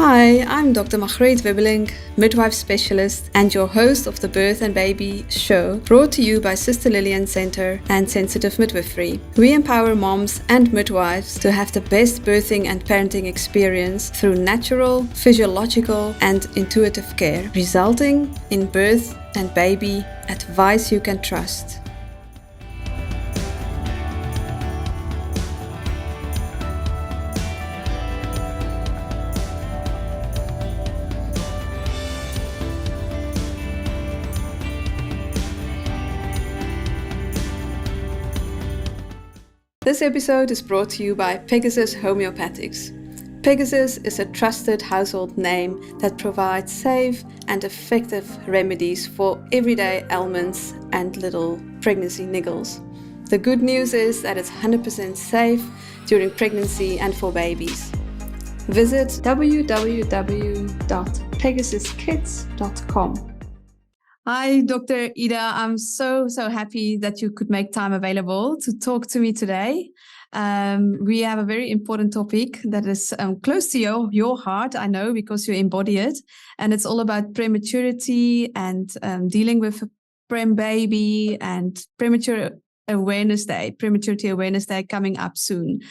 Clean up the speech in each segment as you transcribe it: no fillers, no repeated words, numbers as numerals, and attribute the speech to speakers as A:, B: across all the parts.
A: Hi, I'm Dr. Margreet Wibbeling, midwife specialist and your host of the Birth and Baby show, brought to you by Sister Lillian Center and Sensitive Midwifery. We empower moms and midwives to have the best birthing and parenting experience through natural, physiological, and intuitive care, resulting in birth and baby advice you can trust. This episode is brought to you by Pegasus Homeopathics. Pegasus is a trusted household name that provides safe and effective remedies for everyday ailments and little pregnancy niggles. The good news is that it's 100% safe during pregnancy and for babies. Visit www.pegasuskids.com. Hi, Dr. Ida. I'm so happy that you could make time available to talk to me today. We have a very important topic that is close to your heart, I know, because you embody it. And it's all about prematurity and dealing with a prem baby and Prematurity Awareness Day coming up soon.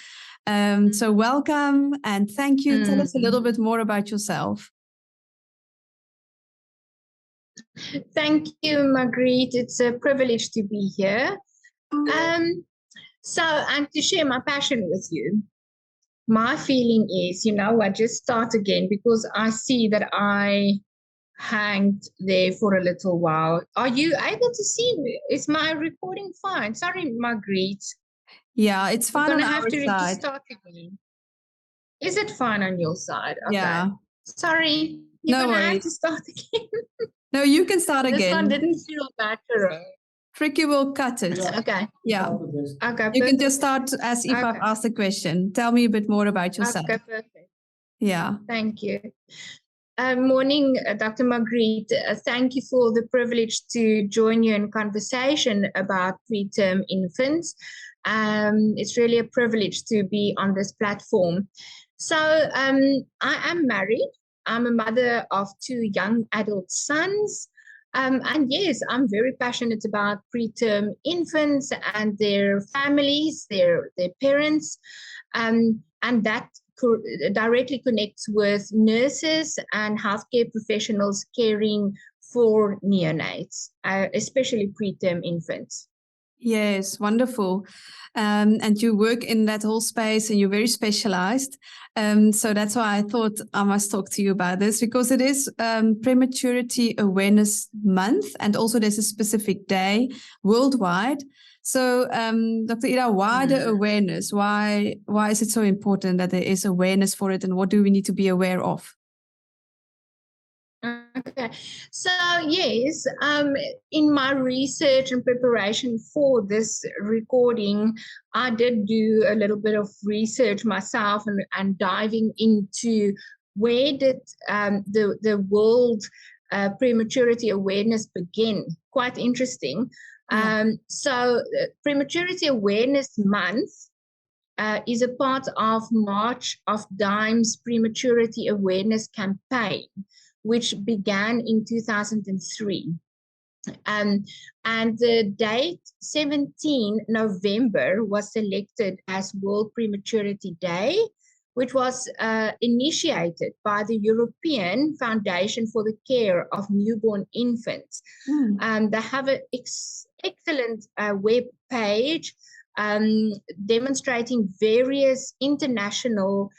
A: So welcome and thank you. Tell us a little bit more about yourself.
B: Thank you, Margreet. It's a privilege to be here. And to share my passion with you. My feeling is, I just start again because I see that I hanged there for a little while. Are you able to see me? Is my recording fine? Sorry, Margreet.
A: Yeah, it's fine on our side.
B: We're going to have to start again. Is it fine on your side? Okay.
A: Yeah.
B: Sorry. You're going to have to start again.
A: No, you can start again.
B: This one didn't feel natural.
A: Fricky will cut it.
B: Okay.
A: Yeah.
B: Okay.
A: You can just start as if I've asked the question. Tell me a bit more about yourself.
B: Okay, perfect.
A: Yeah.
B: Thank you. Morning, Dr. Margreet. Thank you for the privilege to join you in conversation about preterm infants. It's really a privilege to be on this platform. So I am married. I'm a mother of 2 young adult sons. And yes, I'm very passionate about preterm infants and their families, their parents, and that directly connects with nurses and healthcare professionals caring for neonates, especially preterm infants.
A: Yes, wonderful. And you work in that whole space and you're very specialized. So that's why I thought I must talk to you about this, because it is Prematurity Awareness Month, and also there's a specific day worldwide. So Dr. Ida, why the awareness? Why is it so important that there is awareness for it, and what do we need to be aware of?
B: Okay, so yes, in my research and preparation for this recording, I did do a little bit of research myself and diving into where did the World Prematurity Awareness begin. Quite interesting. So Prematurity Awareness Month is a part of March of Dime's Prematurity Awareness Campaign, which began in 2003. And the date 17 November was selected as World Prematurity Day, which was initiated by the European Foundation for the Care of Newborn Infants. They have an excellent web page demonstrating various international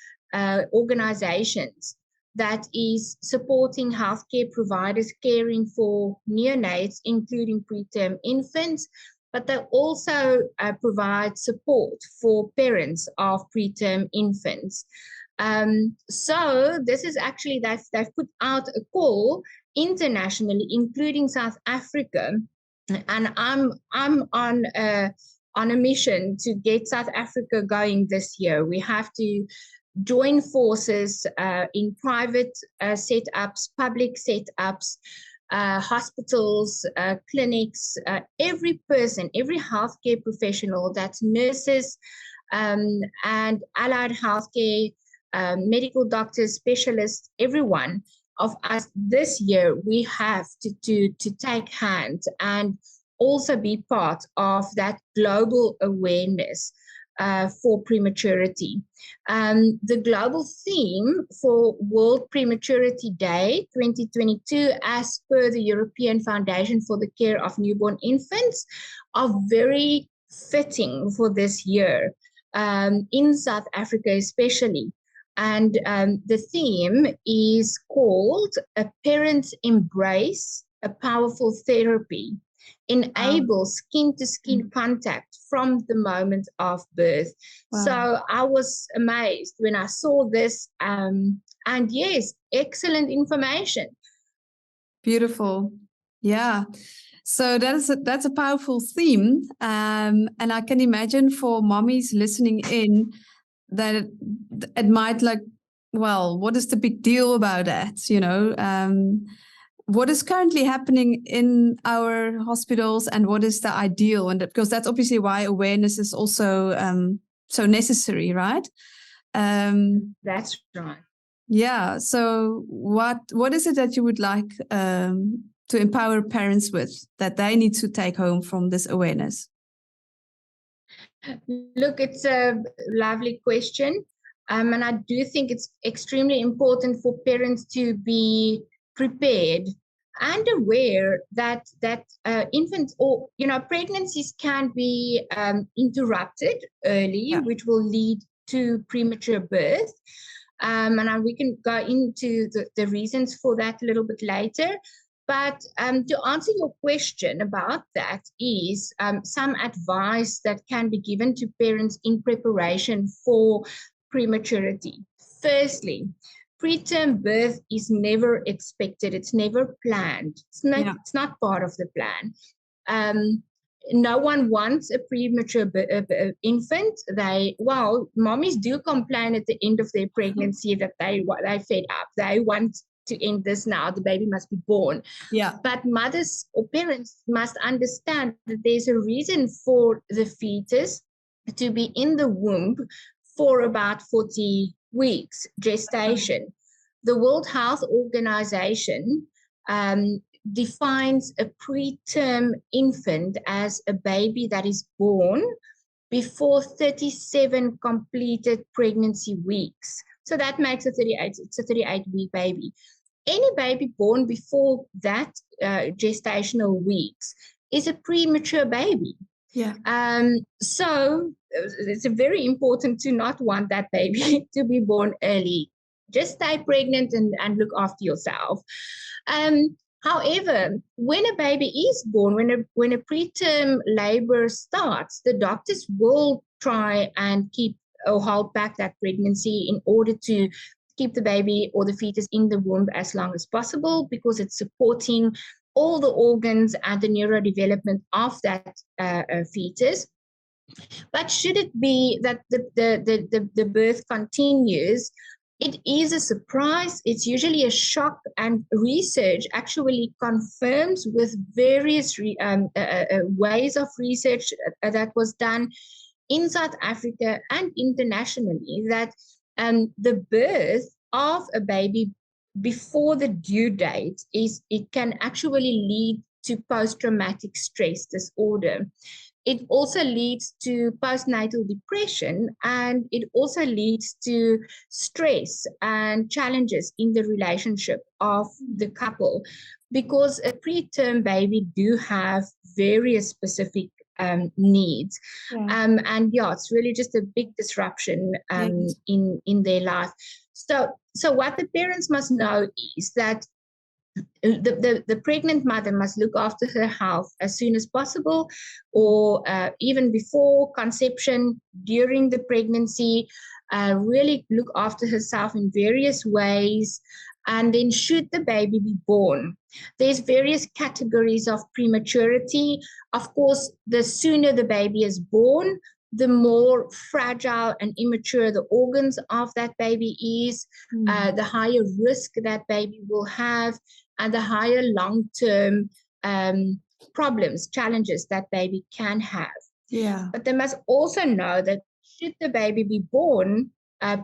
B: organizations that is supporting healthcare providers caring for neonates, including preterm infants, but they also provide support for parents of preterm infants. So this is actually, they've put out a call internationally, including South Africa, and I'm on a mission to get South Africa going this year. We have to join forces in private setups, public setups, hospitals, clinics, every person, every healthcare professional, that's nurses and allied healthcare medical doctors, specialists, everyone of us this year, we have to take hands and also be part of that global awareness for prematurity. The global theme for World Prematurity Day 2022, as per the European Foundation for the Care of Newborn Infants, are very fitting for this year, in South Africa especially. And the theme is called A Parent's Embrace, a Powerful Therapy. Enable skin-to-skin contact from the moment of birth.
A: Wow.
B: So I was amazed when I saw this. And yes, excellent information.
A: Beautiful. Yeah. So that's a powerful theme. And I can imagine for mommies listening in that it might like, well, what is the big deal about that? What is currently happening in our hospitals and what is the ideal? And because that's obviously why awareness is also so necessary, right?
B: That's right.
A: Yeah. So what is it that you would like to empower parents with that they need to take home from this awareness?
B: Look, it's a lovely question. And I do think it's extremely important for parents to be prepared and aware that infants or pregnancies can be interrupted early, which will lead to premature birth. And we can go into the reasons for that a little bit later. But to answer your question about that is some advice that can be given to parents in preparation for prematurity. Firstly, preterm birth is never expected. It's never planned. It's not part of the plan. No one wants a premature infant. Mommies do complain at the end of their pregnancy that they fed up. They want to end this now. The baby must be born.
A: Yeah.
B: But mothers or parents must understand that there's a reason for the fetus to be in the womb for about 40 weeks gestation. The World Health Organization defines a preterm infant as a baby that is born before 37 completed pregnancy weeks. So that makes it's a 38-week baby. Any baby born before that gestational weeks is a premature baby.
A: Yeah.
B: So it's very important to not want that baby to be born early. Just stay pregnant and look after yourself. However, when a baby is born, when a preterm labor starts, the doctors will try and keep or hold back that pregnancy in order to keep the baby or the fetus in the womb as long as possible, because it's supporting all the organs and the neurodevelopment of that fetus. But should it be that the birth continues, it is a surprise. It's usually a shock, and research actually confirms with various ways of research that was done in South Africa and internationally that the birth of a baby before the due date it can actually lead to post-traumatic stress disorder. It also leads to postnatal depression, and it also leads to stress and challenges in the relationship of the couple, because a preterm baby do have various specific needs. And it's really just a big disruption in their life. So what the parents must know is that the pregnant mother must look after her health as soon as possible, or even before conception, during the pregnancy, really look after herself in various ways. And then should the baby be born, there's various categories of prematurity. Of course, the sooner the baby is born, the more fragile and immature the organs of that baby is, the higher risk that baby will have, and the higher long-term problems, challenges that baby can have.
A: Yeah.
B: But they must also know that should the baby be born,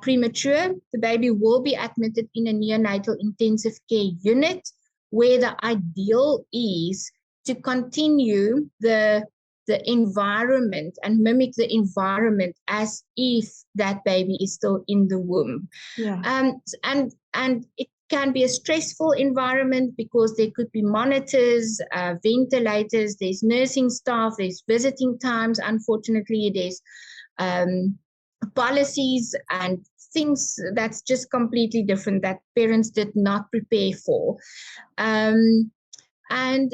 B: premature, the baby will be admitted in a neonatal intensive care unit, where the ideal is to continue the environment and mimic the environment as if that baby is still in the womb.
A: Yeah.
B: And it can be a stressful environment because there could be monitors, ventilators, there's nursing staff, there's visiting times. Unfortunately, there's policies and things that's just completely different that parents did not prepare for. And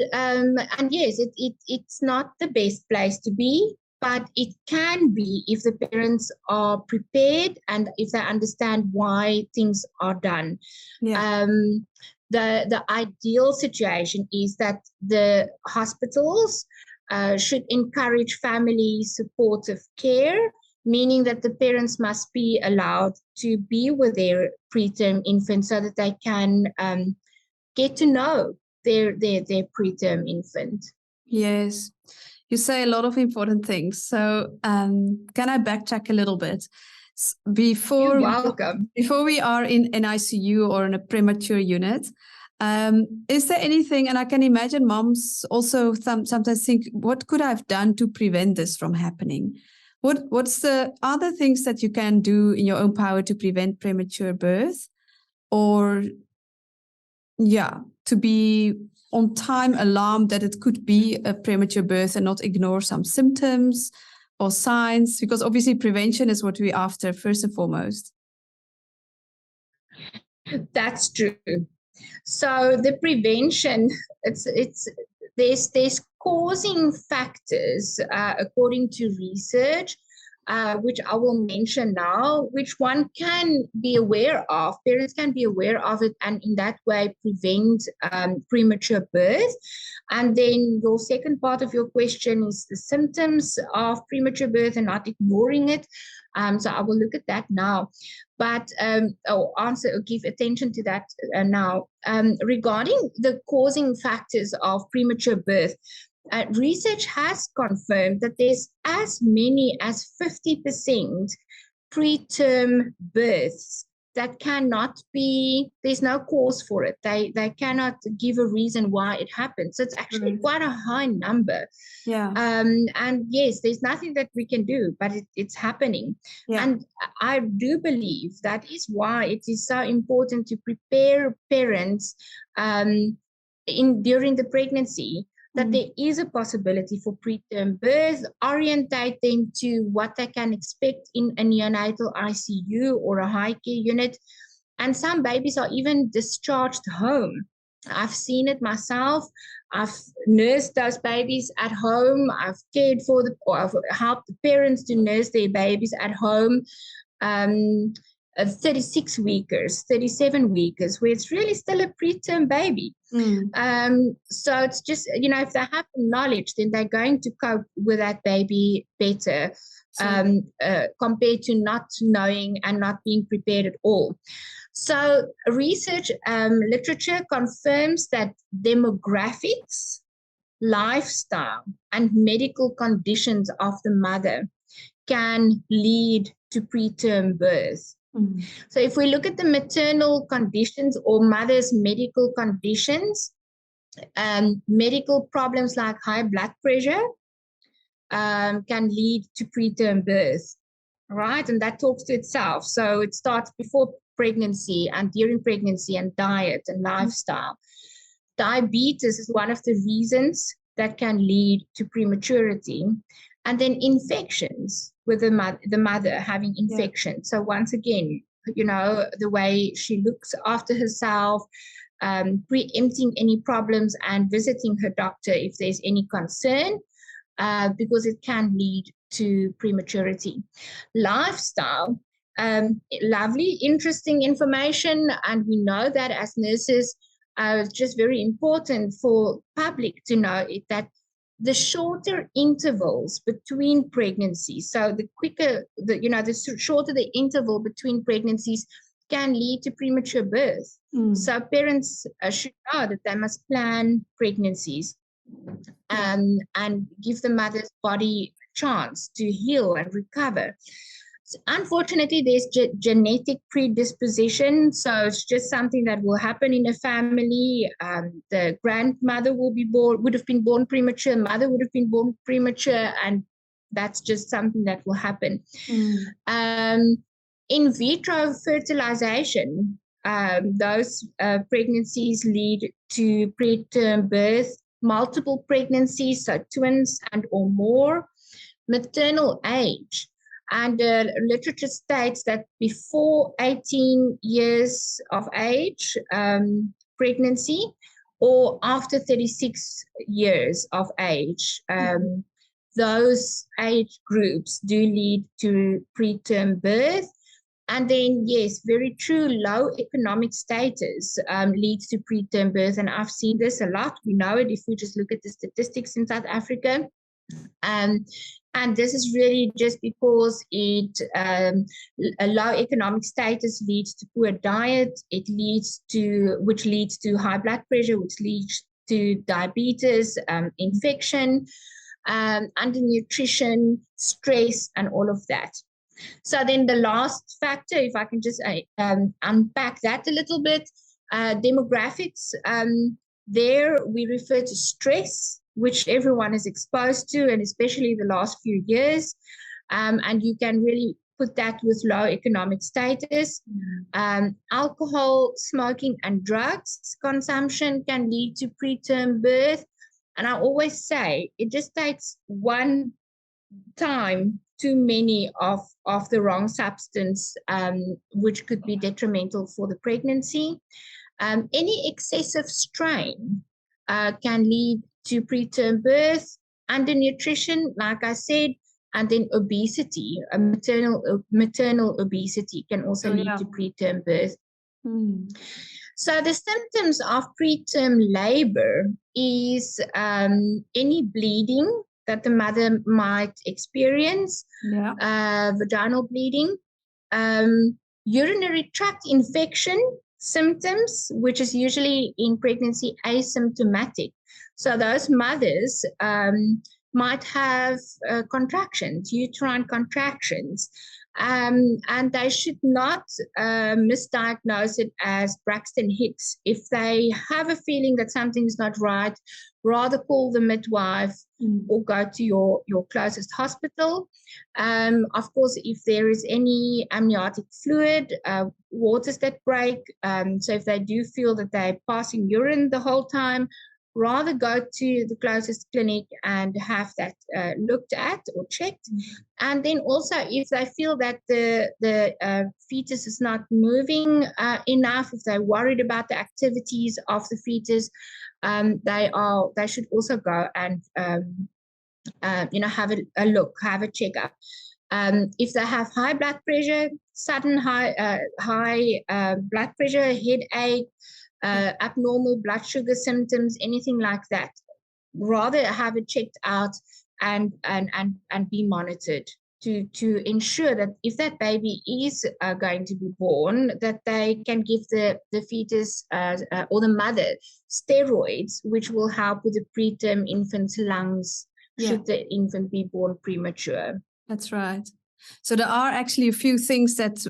B: yes, it's not the best place to be, but it can be if the parents are prepared and if they understand why things are done.
A: Yeah.
B: The ideal situation is that the hospitals should encourage family supportive care, meaning that the parents must be allowed to be with their preterm infant so that they can get to know their preterm infant.
A: Yes. You say a lot of important things. So can I backtrack a little bit?
B: You're welcome.
A: Before we are in an ICU or in a premature unit, is there anything, and I can imagine moms also sometimes think, what could I have done to prevent this from happening? What's the other things that you can do in your own power to prevent premature birth? Or, yeah, to be on time alarmed that it could be a premature birth and not ignore some symptoms or signs? Because obviously prevention is what we're after first and foremost.
B: That's true. So the prevention, there's causing factors according to research, which I will mention now, which one can be aware of. Parents can be aware of it and in that way prevent premature birth. And then your second part of your question is the symptoms of premature birth and not ignoring it. So I will look at that now. But I'll answer or give attention to that now. Regarding the causing factors of premature birth, research has confirmed that there's as many as 50% preterm births that cannot be, there's no cause for it. They cannot give a reason why it happened. So it's actually quite a high number.
A: Yeah.
B: And yes, there's nothing that we can do, but it's happening.
A: Yeah.
B: And I do believe that is why it is so important to prepare parents during the pregnancy, that there is a possibility for preterm birth, orientate them to what they can expect in a neonatal ICU or a high care unit. And some babies are even discharged home. I've seen it myself. I've nursed those babies at home. I've cared for or I've helped the parents to nurse their babies at home. 36 weekers, 37 weekers, where it's really still a preterm baby. So it's just, if they have the knowledge, then they're going to cope with that baby better compared to not knowing and not being prepared at all. So research literature confirms that demographics, lifestyle, and medical conditions of the mother can lead to preterm birth. So if we look at the maternal conditions or mother's medical conditions, medical problems like high blood pressure can lead to preterm birth, right? And that talks to itself. So it starts before pregnancy and during pregnancy, and diet and lifestyle. Diabetes is one of the reasons that can lead to prematurity. And then infections with the mother having infection. So once again, the way she looks after herself, preempting any problems and visiting her doctor if there's any concern, because it can lead to prematurity. Lifestyle, lovely, interesting information. And we know that as nurses, it's just very important for public to know that the shorter intervals between pregnancies, so the quicker, the shorter the interval between pregnancies can lead to premature birth. So parents should know that they must plan pregnancies and give the mother's body a chance to heal and recover. Unfortunately, there's genetic predisposition, so it's just something that will happen in a family. The grandmother would have been born premature, mother would have been born premature, and that's just something that will happen. In vitro fertilization, those pregnancies lead to preterm birth, multiple pregnancies, so twins and or more, maternal age. And literature states that before 18 years of age, pregnancy, or after 36 years of age, those age groups do lead to preterm birth. And then, yes, very true, low economic status leads to preterm birth. And I've seen this a lot. We know it if we just look at the statistics in South Africa. And this is really just because a low economic status leads to poor diet. Which leads to high blood pressure, which leads to diabetes, infection, undernutrition, stress, and all of that. So then the last factor, if I can just unpack that a little bit, demographics. There we refer to stress, which everyone is exposed to, and especially the last few years. And you can really put that with low economic status. Alcohol, smoking, and drugs consumption can lead to preterm birth. And I always say it just takes one time too many of the wrong substance, which could be detrimental for the pregnancy. Any excessive strain can lead to preterm birth, undernutrition, like I said, and then obesity, maternal obesity can also lead to preterm birth. So the symptoms of preterm labor is any bleeding that the mother might experience, vaginal bleeding, urinary tract infection symptoms, which is usually in pregnancy asymptomatic. So those mothers might have contractions, uterine contractions, and they should not misdiagnose it as Braxton Hicks. If they have a feeling that something's not right, rather call the midwife or go to your closest hospital. Of course, if there is any amniotic fluid, waters that break, so if they do feel that they're passing urine the whole time, rather go to the closest clinic and have that looked at or checked. And then also, if they feel that the fetus is not moving enough, if they're worried about the activities of the fetus, they should also go and have a look, have a checkup. If they have high blood pressure, sudden high blood pressure, headache, abnormal blood sugar symptoms, anything like that, rather have it checked out and be monitored to ensure that if that baby is going to be born, that they can give the fetus or the mother steroids, which will help with the preterm infant's lungs should the infant be born premature.
A: That's right. So there are actually a few things that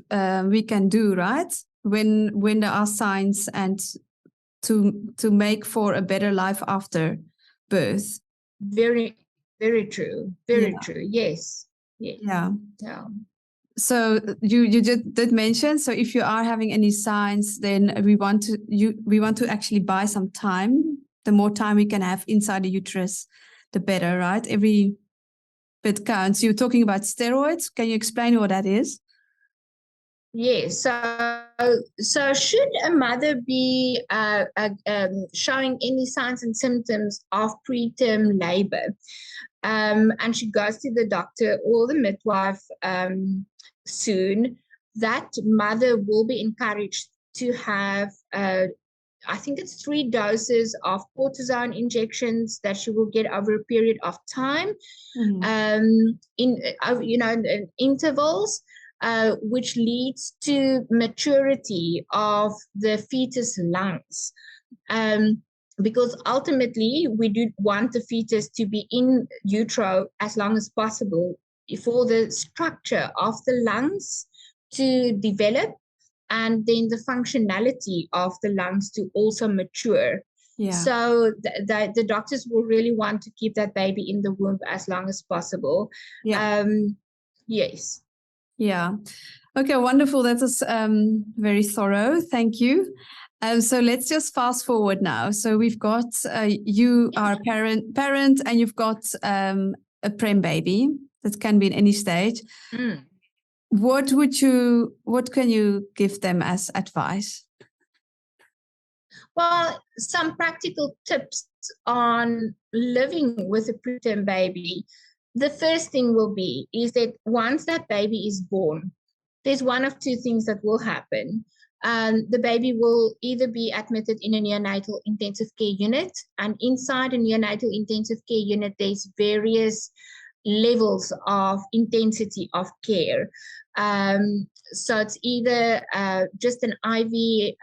A: we can do, right? When there are signs, and to make for a better life after birth.
B: Very, very true. Very true. Yes.
A: Yeah. So you did mention, so if you are having any signs, then we want to actually buy some time. The more time we can have inside the uterus, the better, right? Every bit counts. You're talking about steroids. Can you explain what that is?
B: Yes. So should a mother be showing any signs and symptoms of preterm labor, and she goes to the doctor or the midwife soon, that mother will be encouraged to have I think it's 3 doses of cortisone injections that she will get over a period of time, in intervals, which leads to maturity of the fetus lungs. Because ultimately we do want the fetus to be in utero as long as possible, for the structure of the lungs to develop, and then the functionality of the lungs to also mature.
A: Yeah.
B: So the doctors will really want to keep that baby in the womb as long as possible.
A: Yeah.
B: Yes.
A: Yeah. Okay, wonderful. That was very thorough. Thank you. So let's just fast forward now. So we've got you are a parent, and you've got a prem baby that can be in any stage.
B: Mm.
A: What can you give them as advice?
B: Well, some practical tips on living with a preterm baby. The first thing will be is that once that baby is born, there's one of two things that will happen. The baby will either be admitted in a neonatal intensive care unit, and inside a neonatal intensive care unit, there's various levels of intensity of care. So it's either just an IV,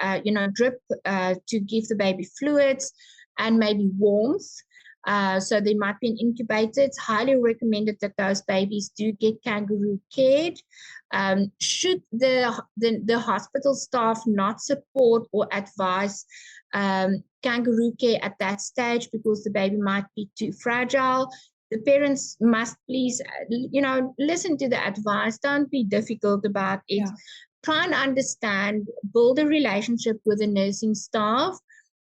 B: drip to give the baby fluids and maybe warmth. So they might be an incubator. It's highly recommended that those babies do get kangaroo cared. Should the hospital staff not support or advise kangaroo care at that stage because the baby might be too fragile, the parents must please, listen to the advice. Don't be difficult about it.
A: Yeah.
B: Try and understand, build a relationship with the nursing staff,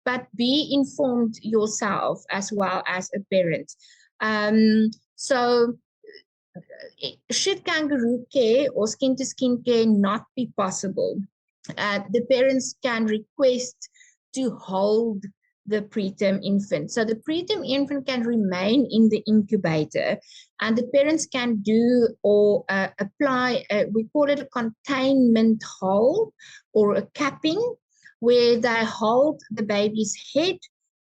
B: but be informed yourself as well as a parent. So should kangaroo care or skin-to-skin care not be possible, the parents can request to hold the preterm infant. So the preterm infant can remain in the incubator, and the parents can do or apply, we call it a containment hold or a capping, where they hold the baby's head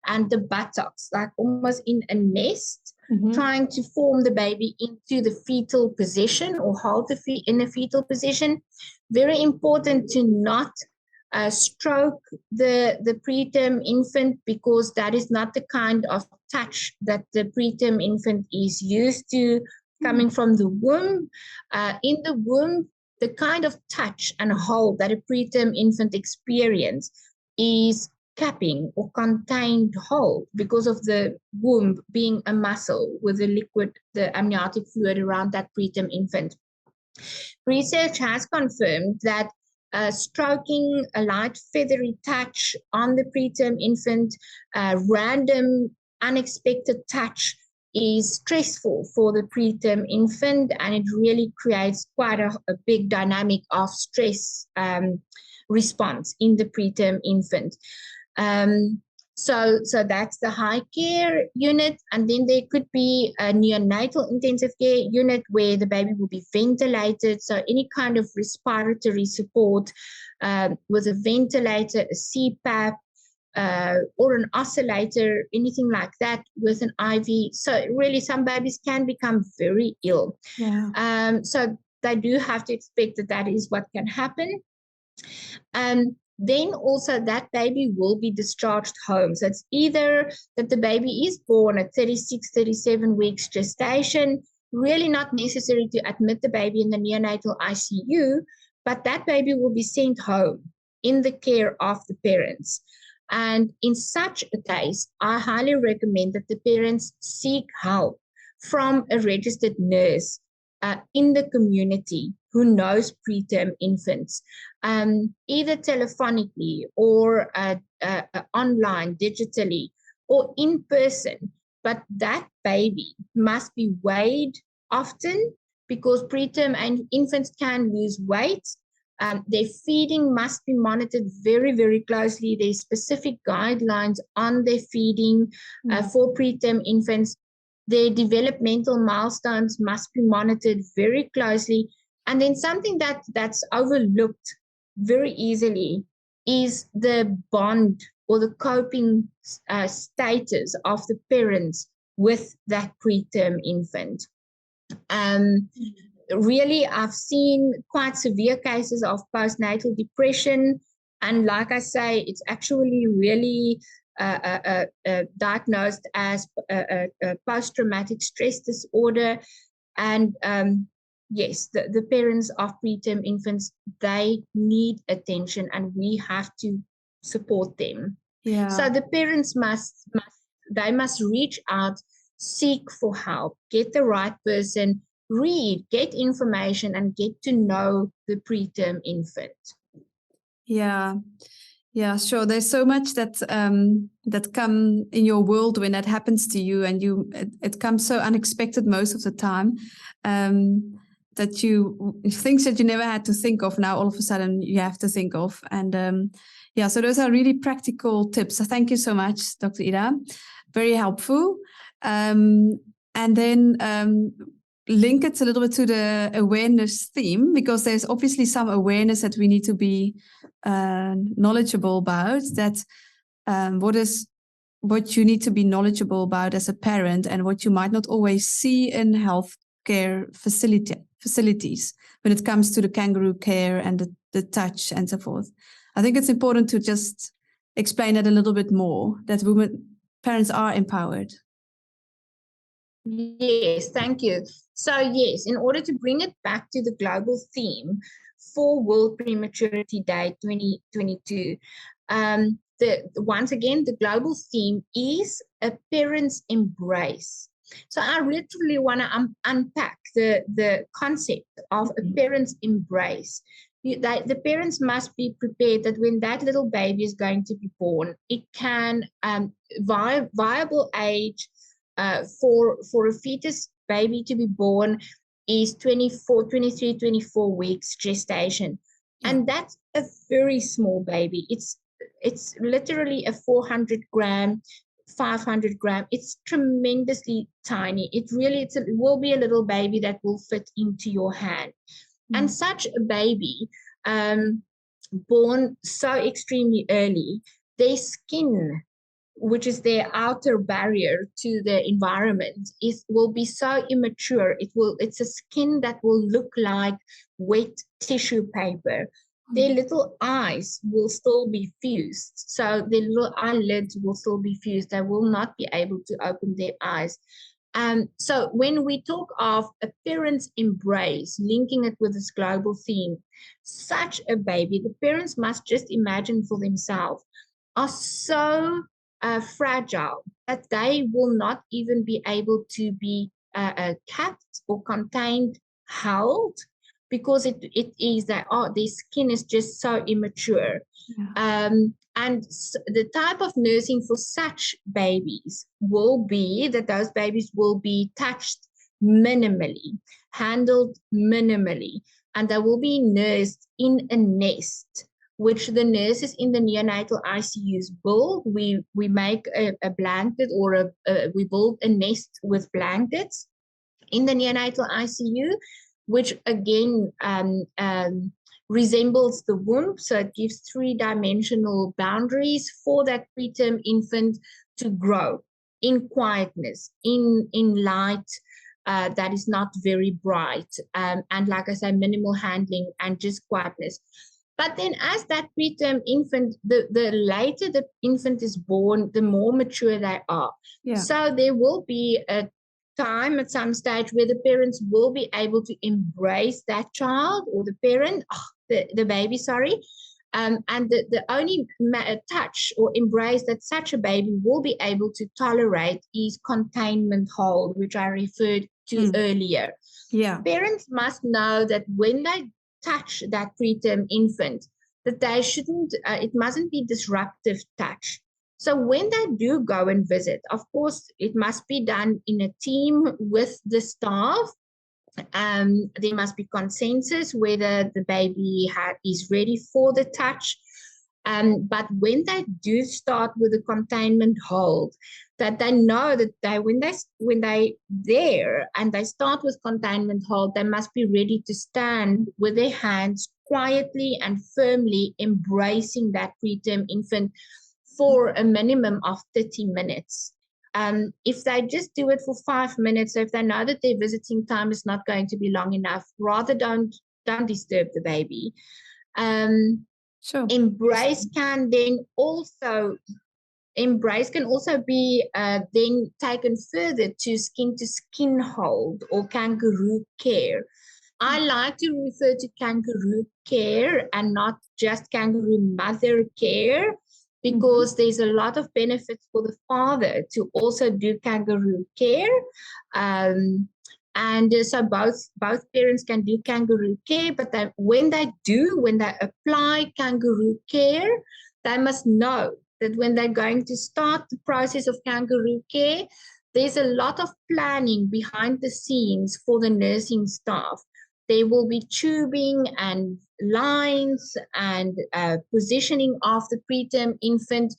B: and the buttocks, like almost in a nest, trying to form the baby into the fetal position or hold in a fetal position. Very important to not stroke the preterm infant, because that is not the kind of touch that the preterm infant is used to coming from the womb. In the womb, the kind of touch and hold that a preterm infant experience is capping or contained hold, because of the womb being a muscle with the liquid, the amniotic fluid around that preterm infant. Research has confirmed that stroking, a light feathery touch on the preterm infant, random unexpected touch is stressful for the preterm infant, and it really creates quite a big dynamic of stress response in the preterm infant. So that's the high care unit. And then there could be a neonatal intensive care unit where the baby will be ventilated. So any kind of respiratory support with a ventilator, a CPAP, or an oscillator, anything like that with an IV. So really some babies can become very ill.
A: Yeah.
B: So they do have to expect that that is what can happen. Then also that baby will be discharged home. So it's either that the baby is born at 36, 37 weeks gestation, really not necessary to admit the baby in the neonatal ICU, but that baby will be sent home in the care of the parents. And in such a case, I highly recommend that the parents seek help from a registered nurse in the community who knows preterm infants, either telephonically or online, digitally, or in person. But that baby must be weighed often, because preterm infants can lose weight. Their feeding must be monitored very, very closely. There's specific guidelines on their feeding for preterm infants. Their developmental milestones must be monitored very closely. And then something that's overlooked very easily is the bond or the coping status of the parents with that preterm infant. Really, I've seen quite severe cases of postnatal depression. And like I say, it's actually really diagnosed as post-traumatic stress disorder. And yes, the parents of preterm infants, they need attention, and we have to support them. So
A: Yeah.
B: the parents must reach out, seek for help, get the right person, read, get information, and get to know the preterm infant.
A: Yeah. Yeah, sure. There's so much that that come in your world when that happens to you, and it comes so unexpected most of the time, that you things that you never had to think of now all of a sudden you have to think of. And yeah, so those are really practical tips. So thank you so much, Dr. Ida. Very helpful. And then link it a little bit to the awareness theme, because there's obviously some awareness that we need to be knowledgeable about, that what you need to be knowledgeable about as a parent, and what you might not always see in healthcare facilities when it comes to the kangaroo care and the touch and so forth. I think it's important to just explain it a little bit more, that parents are empowered.
B: Yes, thank you. So yes, in order to bring it back to the global theme for World Prematurity Day 2022, once again, the global theme is a parent's embrace. So I literally want to unpack the concept of a parent's embrace. The parents must be prepared that when that little baby is going to be born, it can viable age for a fetus baby to be born is 23, 24 weeks gestation. Yeah. And that's a very small baby. It's literally a 400 gram, 500 gram. It's tremendously tiny. It will be a little baby that will fit into your hand. And such a baby, born so extremely early, their skin, which is their outer barrier to the environment, will be so immature. It's a skin that will look like wet tissue paper. Their little eyes will still be fused. So their little eyelids will still be fused. They will not be able to open their eyes. So when we talk of a parent's embrace, linking it with this global theme, such a baby, the parents must just imagine for themselves, are so fragile that they will not even be able to be kept or contained, held, because it is that their skin is just so immature. Yeah. And the type of nursing for such babies will be that those babies will be touched minimally, handled minimally, and they will be nursed in a nest, which the nurses in the neonatal ICUs build. We make a blanket, or we build a nest with blankets in the neonatal ICU, which again resembles the womb. So it gives three-dimensional boundaries for that preterm infant to grow in quietness, in light that is not very bright, and like I say, minimal handling and just quietness. But then as that preterm infant, the later the infant is born, the more mature they are. Yeah. So there will be a time at some stage where the parents will be able to embrace that child, or the parent, the baby, sorry. And the only touch or embrace that such a baby will be able to tolerate is containment hold, which I referred to earlier. Yeah. Parents must know that when they touch that preterm infant, that they shouldn't, it mustn't be disruptive touch. So when they do go and visit, of course, it must be done in a team with the staff. There must be consensus whether the baby is ready for the touch. But when they do start with a containment hold, that they know that when they there and they start with containment hold, they must be ready to stand with their hands quietly and firmly embracing that preterm infant for a minimum of 30 minutes. If they just do it for 5 minutes, so if they know that their visiting time is not going to be long enough, rather don't disturb the baby. Sure. Embrace can then also embrace can also be then taken further to skin hold or kangaroo care. I like to refer to kangaroo care and not just kangaroo mother care, because there's a lot of benefits for the father to also do kangaroo care. And so both parents can do kangaroo care, but when they apply kangaroo care, they must know that when they're going to start the process of kangaroo care, there's a lot of planning behind the scenes for the nursing staff. There will be tubing and lines and positioning of the preterm infant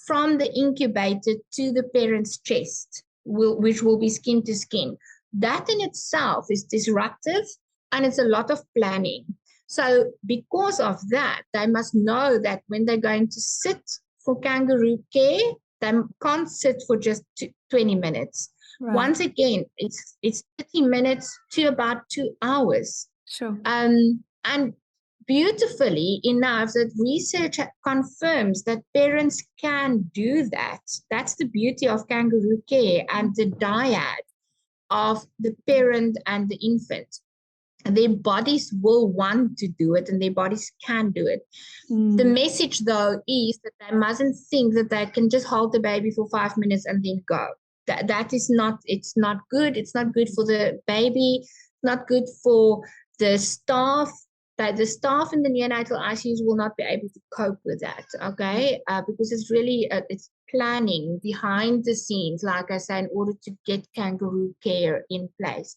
B: from the incubator to the parent's chest, which will be skin to skin. That in itself is disruptive, and it's a lot of planning. So because of that, they must know that when they're going to sit for kangaroo care, they can't sit for just 20 minutes. Right. Once again, it's 30 minutes to about 2 hours.
A: Sure.
B: And beautifully enough, that research confirms that parents can do that. That's the beauty of kangaroo care and the dyad of the parent and the infant. Their bodies will want to do it, and their bodies can do it. The message, though, is that they mustn't think that they can just hold the baby for 5 minutes and then go. That is not, it's not good. It's not good for the baby. It's not good for the staff. That the staff in the neonatal ICUs will not be able to cope with that, okay? Because it's really, it's planning behind the scenes, like I say, in order to get kangaroo care in place.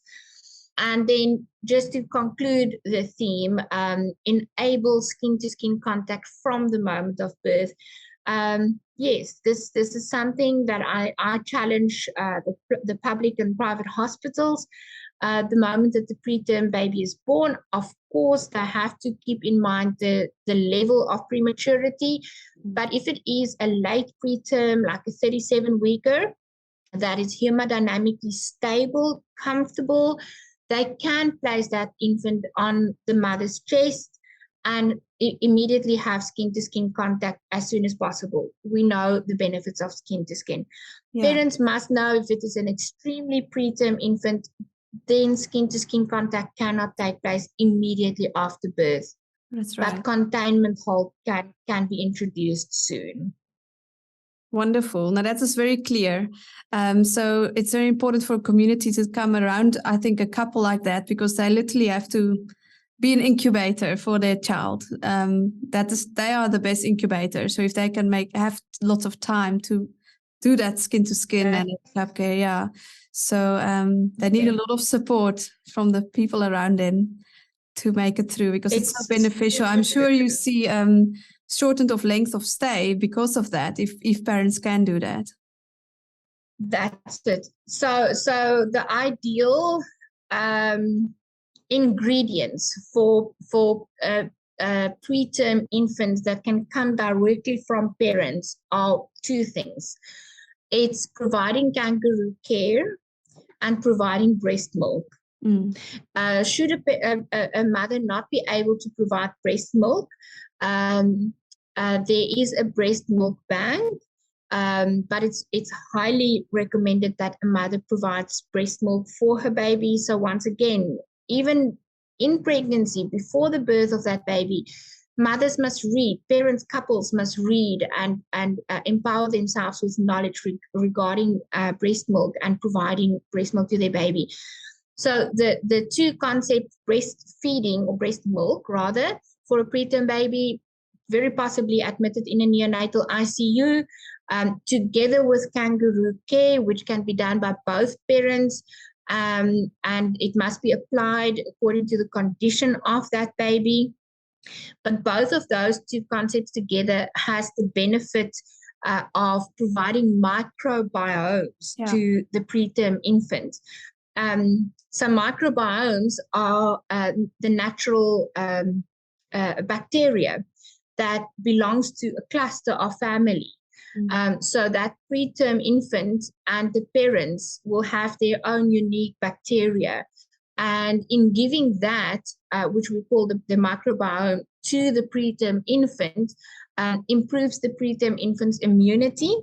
B: And then just to conclude the theme, enable skin-to-skin contact from the moment of birth. Yes, this is something that I challenge the public and private hospitals. The moment that the preterm baby is born, of course, they have to keep in mind the level of prematurity. But if it is a late preterm, like a 37-weeker, that is hemodynamically stable, comfortable, they can place that infant on the mother's chest and immediately have skin-to-skin contact as soon as possible. We know the benefits of skin-to-skin. Yeah. Parents must know if it is an extremely preterm infant, then skin-to-skin contact cannot take place immediately after birth.
A: That's right.
B: But containment hold can be introduced soon.
A: Wonderful. Now that is very clear. So it's very important for community to come around, I think, a couple like that, because they literally have to be an incubator for their child. They are the best incubator. So if they can have lots of time to do that skin to skin and club care, yeah. So they need a lot of support from the people around them to make it through, because it's so beneficial. I'm sure you see shortened of length of stay because of that, if parents can do that.
B: That's it. So the ideal ingredients for preterm infants that can come directly from parents are two things. It's providing kangaroo care and providing breast milk. Should a mother not be able to provide breast milk, there is a breast milk bank, but it's highly recommended that a mother provides breast milk for her baby. So once again, even in pregnancy, before the birth of that baby, mothers must read, parents, couples must read and empower themselves with knowledge regarding breast milk and providing breast milk to their baby. So the two concepts, breastfeeding or breast milk rather, for a preterm baby, very possibly admitted in a neonatal ICU, together with kangaroo care, which can be done by both parents, and it must be applied according to the condition of that baby. But both of those two concepts together has the benefit of providing microbiomes to the preterm infant. So microbiomes are the natural bacteria that belongs to a cluster or family. So that preterm infant and the parents will have their own unique bacteria. And in giving that, which we call the microbiome, to the preterm infant, improves the preterm infant's immunity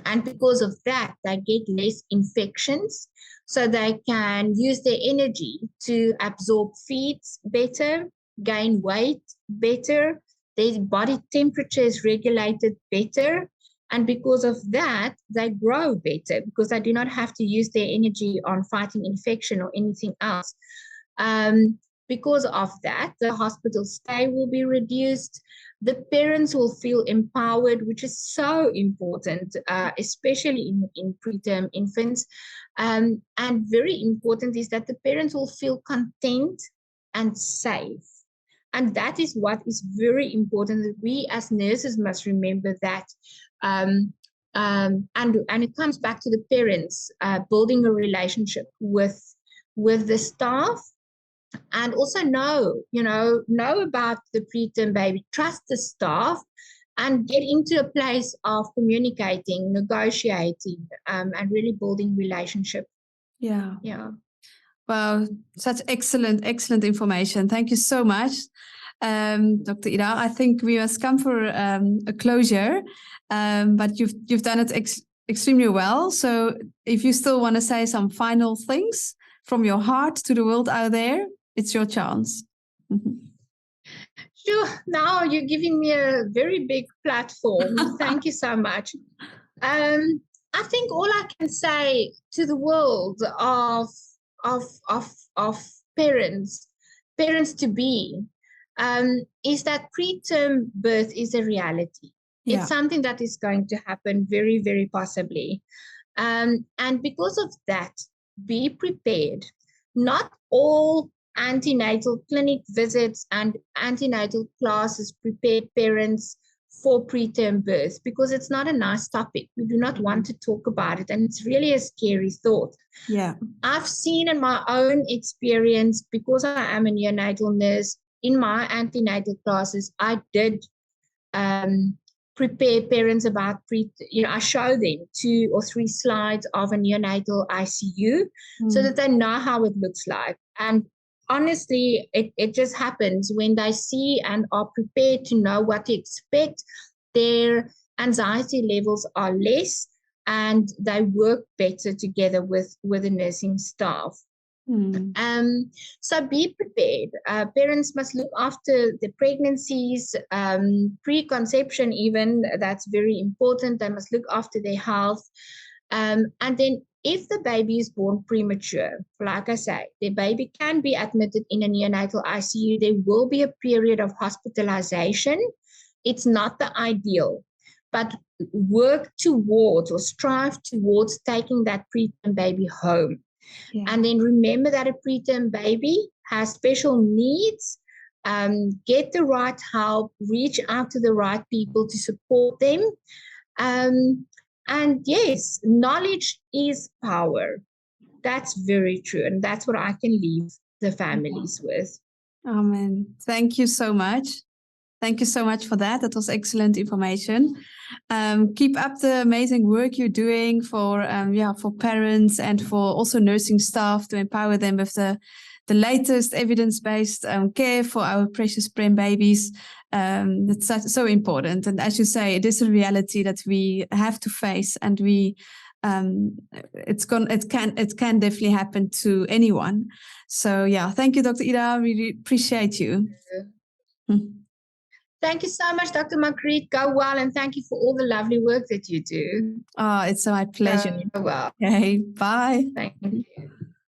B: And because of that, they get less infections. So they can use their energy to absorb feeds better, gain weight better, their body temperature is regulated better. And because of that, they grow better because they do not have to use their energy on fighting infection or anything else. Because of that, the hospital stay will be reduced. The parents will feel empowered, which is so important, especially in preterm infants. And very important is that the parents will feel content and safe. And that is what is very important, that we as nurses must remember that. And it comes back to the parents building a relationship with the staff, and also know about the preterm baby, trust the staff, and get into a place of communicating, negotiating, and really building relationship.
A: Yeah.
B: Yeah.
A: Wow, such excellent information. Thank you so much, Dr. Ida. I think we must come for a closure, but you've done it extremely well. So if you still want to say some final things from your heart to the world out there, it's your chance.
B: Sure. Now you're giving me a very big platform. Thank you so much. I think all I can say to the world of parents to be, is that preterm birth is a reality.
A: Yeah.
B: It's something that is going to happen very, very possibly. And because of that, be prepared. Not all antenatal clinic visits and antenatal classes prepare parents for preterm birth, because it's not a nice topic. We do not want to talk about it, and it's really a scary thought.
A: Yeah.
B: I've seen in my own experience, because I am a neonatal nurse, in my antenatal classes, I did prepare parents about I show them 2 or 3 slides of a neonatal ICU so that they know how it looks like. And honestly, it just happens when they see and are prepared to know what to expect, their anxiety levels are less and they work better together with the nursing staff. So be prepared. Parents must look after the pregnancies, preconception even, that's very important. They must look after their health. And then if the baby is born premature, like I say, the baby can be admitted in a neonatal ICU. There will be a period of hospitalization. It's not the ideal, but work towards or strive towards taking that preterm baby home. Yeah. And then remember that a preterm baby has special needs. Get the right help, reach out to the right people to support them. And yes, knowledge is power. That's very true. And that's what I can leave the families with.
A: Amen. Thank you so much. Thank you so much for that. That was excellent information. Keep up the amazing work you're doing for parents and for also nursing staff to empower them with the latest evidence-based care for our precious prem babies. That's so important. And as you say, it is a reality that we have to face, and it can definitely happen to anyone. So yeah, thank you, Dr. Ida. We really appreciate you.
B: Thank you so much, Dr. Margriet. Go well, and thank you for all the lovely work that you do.
A: Oh, it's my pleasure.
B: Go well.
A: Okay, bye.
B: Thank you.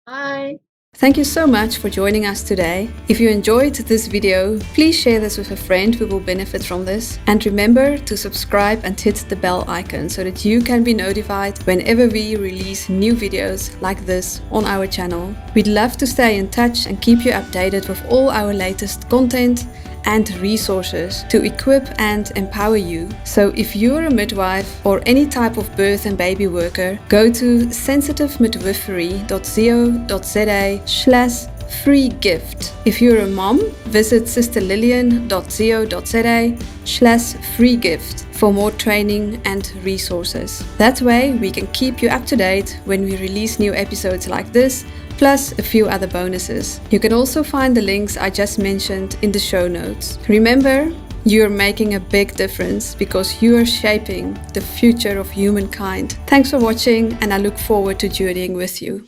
B: Bye.
A: Thank you so much for joining us today. If you enjoyed this video, please share this with a friend who will benefit from this. And remember to subscribe and hit the bell icon so that you can be notified whenever we release new videos like this on our channel. We'd love to stay in touch and keep you updated with all our latest content and resources to equip and empower you. So if you're a midwife or any type of birth and baby worker, go to sensitivemidwifery.co.za/free gift. If you're a mom, visit sisterlillian.co.za/free gift for more training and resources. That way we can keep you up to date when we release new episodes like this, plus a few other bonuses. You can also find the links I just mentioned in the show notes. Remember, You're making a big difference because you are shaping the future of humankind. Thanks for watching, and I look forward to journeying with you.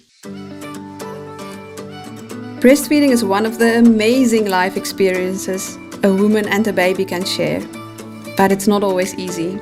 A: Breastfeeding is one of the amazing life experiences a woman and a baby can share, but it's not always easy.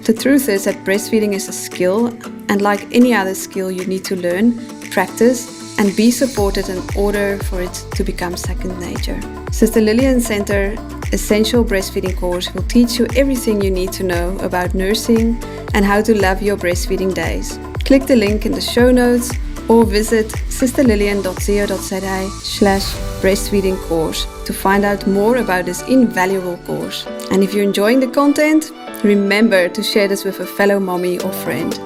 A: The truth is that breastfeeding is a skill, and like any other skill, you need to learn, practice, and be supported in order for it to become second nature. Sister Lillian Center Essential Breastfeeding course will teach you everything you need to know about nursing and how to love your breastfeeding days. Click the link in the show notes or visit sisterlillian.co.za/breastfeeding course to find out more about this invaluable course. And if you're enjoying the content, remember to share this with a fellow mommy or friend.